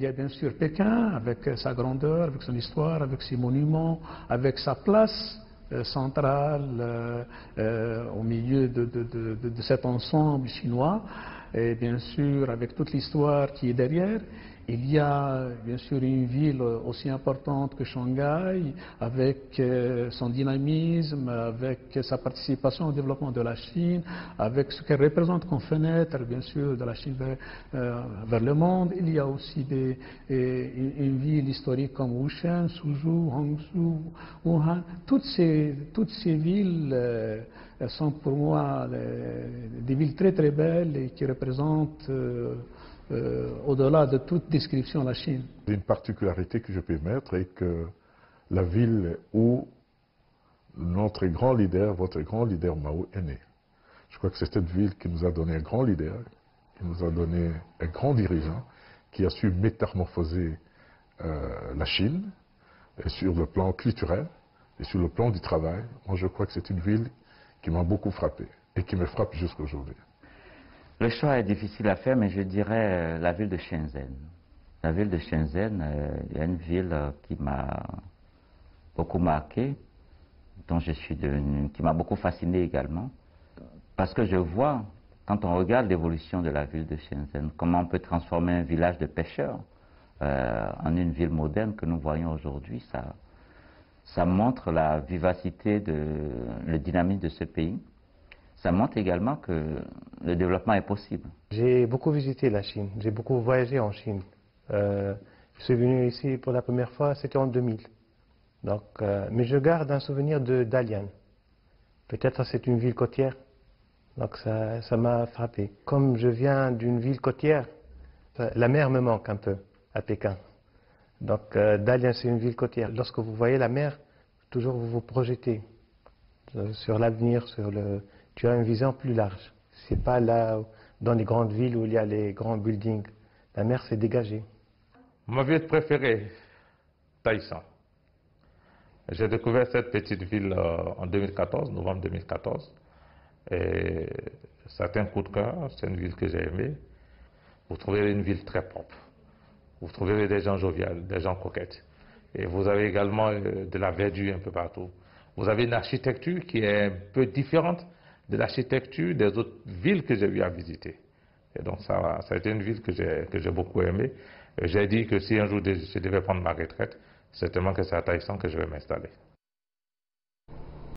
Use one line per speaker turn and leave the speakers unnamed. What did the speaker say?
Il y a bien sûr Pékin, avec sa grandeur, avec son histoire, avec ses monuments, avec sa place centrale au milieu de cet ensemble chinois, et bien sûr avec toute l'histoire qui est derrière. Il y a bien sûr une ville aussi importante que Shanghai, avec son dynamisme, avec sa participation au développement de la Chine, avec ce qu'elle représente comme fenêtre, bien sûr, de la Chine vers le monde. Il y a aussi une ville historique comme Wushan, Suzhou, Hangzhou, Wuhan. Toutes ces villes sont pour moi des villes très très belles et qui représentent au-delà de toute description la Chine.
Une particularité que je peux mettre est que la ville où notre grand leader, votre grand leader Mao est né. Je crois que c'est cette ville qui nous a donné un grand leader, qui nous a donné un grand dirigeant, qui a su métamorphoser la Chine sur le plan culturel et sur le plan du travail. Moi, je crois que c'est une ville qui m'a beaucoup frappé et qui me frappe jusqu'à aujourd'hui.
Le choix est difficile à faire, mais je dirais la ville de Shenzhen. La ville de Shenzhen est une ville qui m'a beaucoup marqué, dont je suis devenu, qui m'a beaucoup fasciné également. Parce que je vois, quand on regarde l'évolution de la ville de Shenzhen, comment on peut transformer un village de pêcheurs en une ville moderne que nous voyons aujourd'hui. Ça montre la vivacité, le dynamisme de ce pays. Ça montre également que le développement est possible.
J'ai beaucoup visité la Chine, j'ai beaucoup voyagé en Chine. Je suis venu ici pour la première fois, c'était en 2000. Donc, mais je garde un souvenir de Dalian. Peut-être c'est une ville côtière, donc ça m'a frappé. Comme je viens d'une ville côtière, la mer me manque un peu à Pékin. Donc Dalian c'est une ville côtière. Lorsque vous voyez la mer, toujours vous vous projetez sur l'avenir, tu as une vision plus large. C'est pas là dans les grandes villes où il y a les grands buildings. La mer s'est dégagée.
Ma ville préférée, Taïsan. J'ai découvert cette petite ville en 2014, novembre 2014. Et c'est un coup de cœur, c'est une ville que j'ai aimée. Vous trouverez une ville très propre. Vous trouverez des gens joviales, des gens coquettes. Et vous avez également de la verdure un peu partout. Vous avez une architecture qui est un peu différente de l'architecture des autres villes que j'ai eu à visiter. Et donc ça a été une ville que j'ai beaucoup aimée. J'ai dit que si un jour je devais prendre ma retraite, certainement que c'est à Taïsan que je vais m'installer.